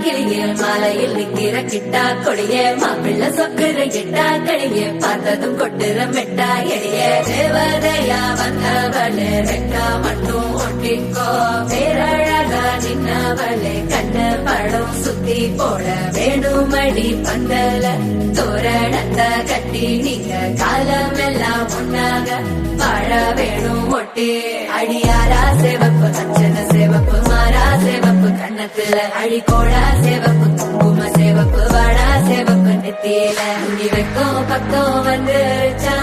கிளியே மாலையில் நிக்கிற கிட்டா கொடியே மாப்பிள்ள சொக்குற கிட்டா கடியே பார்த்ததும் கொட்டுற மெட்டா எடியே தேவதையா வந்தவளே ரெக்கா மட்டும் ஒட்டிக்கோ பேரழகா நின்னவளே கண்ணு படம் சுத்தி போட வேணுமடி பந்தல தோரணத்தை கட்டி நீங்க காலமெல்லாம் ஒன்னாக வாழ வேணும் ஒட்டி அடியாரா சிவப்பு அச்சன சிவப்பு மாறா சிவப்பு கண்ணத்துல அடிக்கோடா சிவப்பு குங்கும சிவப்பு வாடா சிவப்பு நெத்தியில உனி வைக்கும் பக்கம் வந்துருச்சா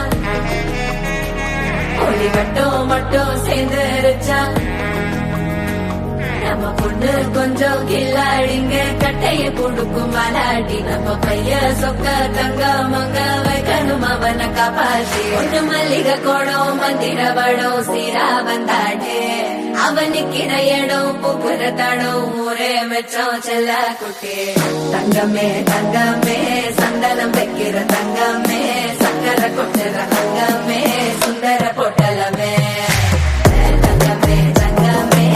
ஒளி மட்டும் சேர்ந்துருச்சா நம்ம பொண்ணு கொஞ்சம் கில்லாடிங்க கட்டைய கொடுக்கும் மலாடி நம்ம பைய சொக்க தங்க மங்க வைக்கணும் அவனை காப்பாத்தி ஒண்ணு மல்லிகை கோடம் மந்திர வடம் சீரா வந்தாடே அவனுக்கிற இடம் புகுற தடம் ஊரே மெச்சம் செல்ல குட்டி தங்கமே தங்கமே சந்தனம் வைக்கிற தங்கமே சக்கர கொட்டுற தங்கமே சுந்தர பொட்டலமே தங்கமே தங்கமே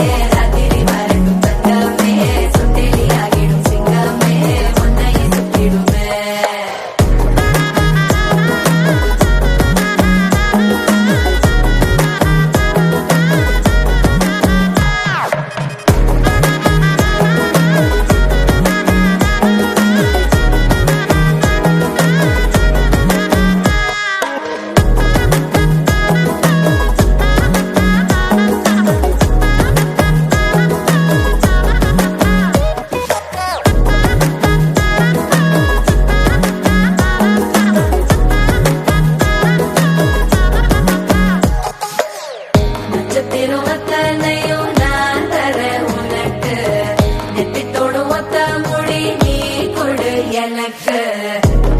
எனக்கு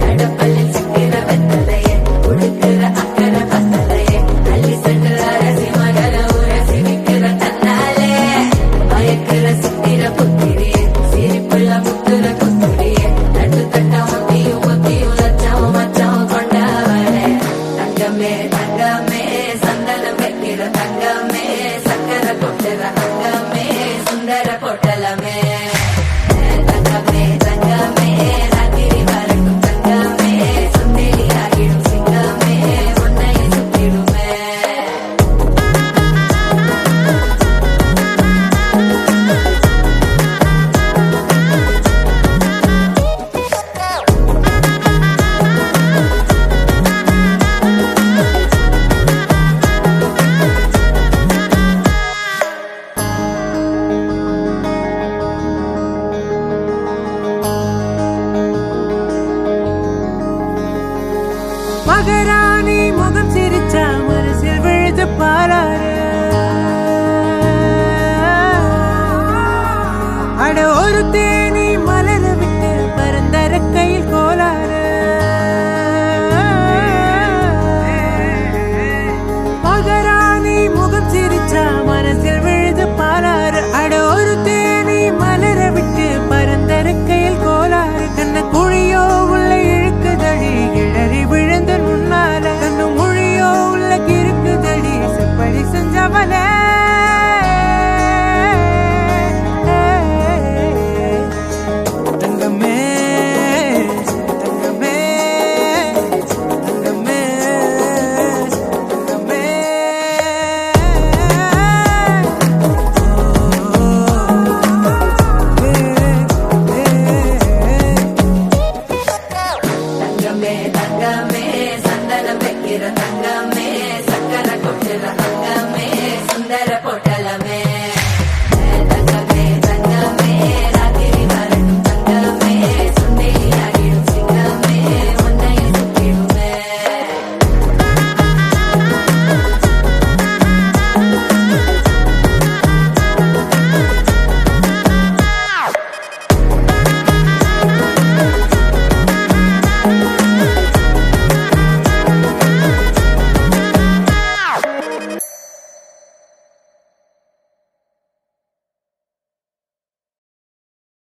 கடப்பல்லில் சிக்கிற வெத்தலைய கொடுக்கிற அக்கறை பத்தலைய அள்ளி சென்று அரசி மகள உரசி விக்கிற தன்னாலே பயக்கிற சித்திர புத்திரிய சிரிப்புள்ள முத்துற குத்துரிய நட்டு தட்ட ஒத்தியும் லட்சம் மச்சம் கொண்டவளே தங்கமே தங்கமே சந்தனம் வைக்கிற தங்கமே சக்கர கொட்டுற